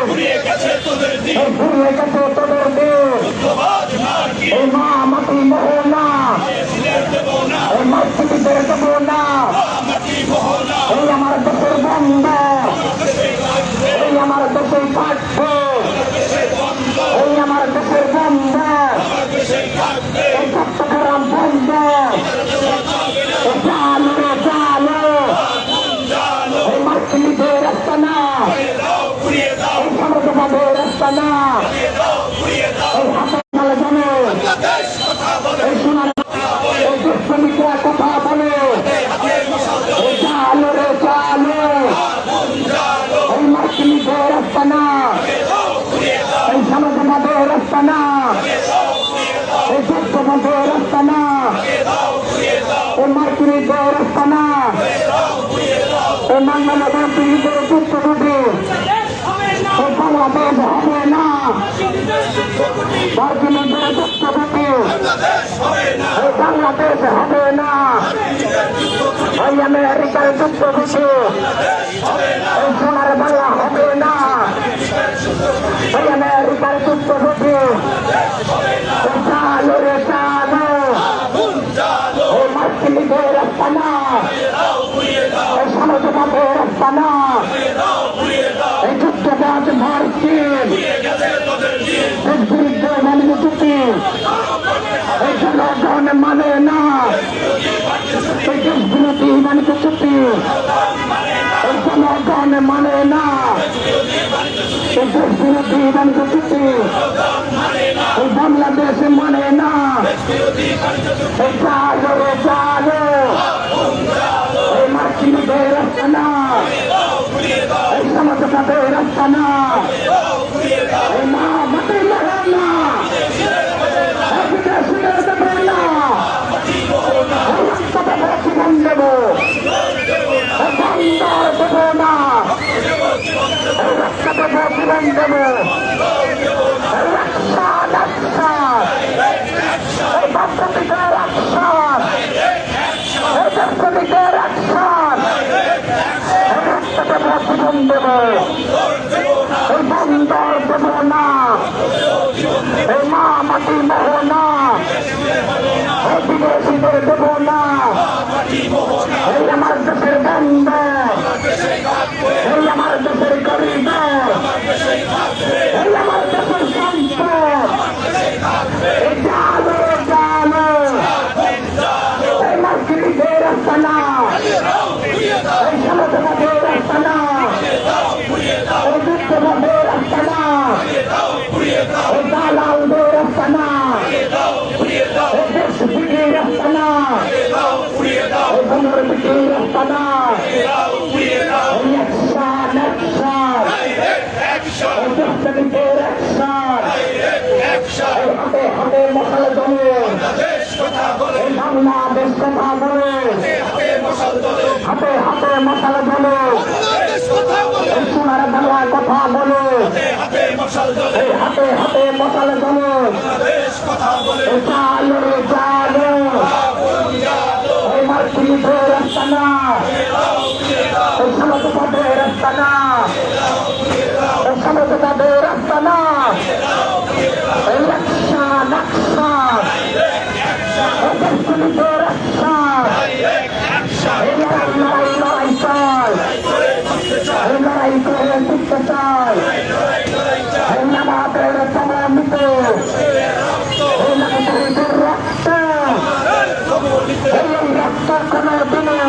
ঘুরিয়ে গেছে তোদের দিন এই মা মাটি মোহনা এই মাটিদের দেবো না এই আমার দেশের বন্ধ এই আমার দেশের থাকবে এই আমার দেশের বন্ধ এই চট্টগ্রাম বন্ধ চালো চালো এই মাটিদের রাস্তা না এই সমাজবাদের রাস্তা না এই হাতে জানে এই সোনার এই দুশ্মনীরা কথা বলে এই চালো রে চালো এই মাটিদের রাস্তা না এই সমাজবাদের রাস্তা না এই সত্যবাদের রাস্তা না এই মাটিদের রাস্তা না এই বাংলাদেশের যুক্ত হবে এই বাংলাদেশ হবে না মার্কিনীদের যুক্ত হবে এই বাংলাদেশ হবে না এই আমেরিকার যুক্ত হবে এই সোনার বাংলা হবে না এই আমেরিকার যুক্ত হবে এই চালো রে চালো এই মার্কিনীদের রাস্তা না এই সমাজবাদের রাস্তা না এই যুদ্ধবাজ মার্কিন বিরুদ্ধে মানব চুক্তি এই জনগণ মানে না এই দেশবিরোধী মানব চুক্তি এই জনগণ মানে না এই দেশবিরোধী মানব চুক্তি এই বাংলাদেশ মানে না এই চালো রে চালো এই মার্কিনীদের রাস্তা না এই সমাজবাদের রাস্তা না এই মা মাটি মেরে না এই বিদেশিদের দেবে না এই রাস্তাতে জীবন দেব এই বন্দর দেব না এই রাস্তাতে জীবন দেব এই রাস্তা রাস্তা এই বাচ্চাদের রাস্তা এই দেশিদের রাস্তা জীবন দেব এই বন্দর দেব না এই মা মাটি মোহনা এই বিদেশিদের দেব না এই আমার দেশের বন্ধ এই আমার দেশের গরিব এই আমার দেশের সম্পদ এই জালো জালো এই মার্কিনীদের রাস্তা না এই সমাজবাদের রাস্তা না এই যুদ্ধবাদের রাস্তা না এই দালালদের রাস্তা না এই দেশবিরোধী রাস্তা না এই পুনর্বিধি রাস্তা না এই অ্যাকশন এই দেশবিরোধীদের অ্যাকশন এই হাতে হাতে মশাল জমে এই বাংলাদেশ কথা বলে হাতে হাতে মশাল জমে এই সোনার বাংলা কথা বলে এই হাতে হাতে মশাল জমে এই চালো রে চালো এই মার্কিনীদের রাস্তা না এই সমাজবাদের রাস্তা না এই সমাজবাদের রাস্তা না এই রাস্তা নকশা এই দেশগুলিদের রাস্তা এই লড়াই লড়াই চাই এই লড়াই করে জিততে চাই এই আমাদের সমন্বিত এই নাগরিকদের রক্ত এই রক্ত কোনো দিনে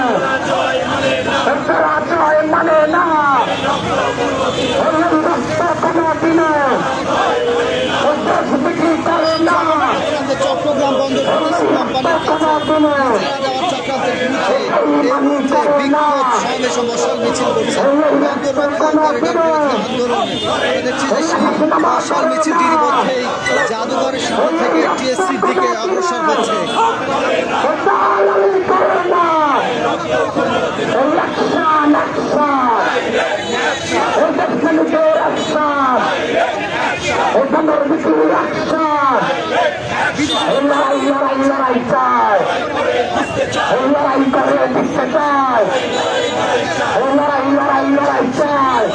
পরাজয় মানে না এই রক্ত কোনো দিনে দেশ বিক্রি করে না চট্টগ্রাম বন্দর পুলিশ কোম্পানির চক্রান্তের বিরুদ্ধে এই মুহূর্তে বিক্ষোভ সমাবেশ ও মশাল মিছিল করছে দেখছি যে সেই মশাল মিছিলটির মধ্যেই জাদুঘরের সামনে থেকে টিএসসির দিকে অগ্রসর হচ্ছে। লড়াই চাই লড়াই করে দিতে চাই লড়াই চাই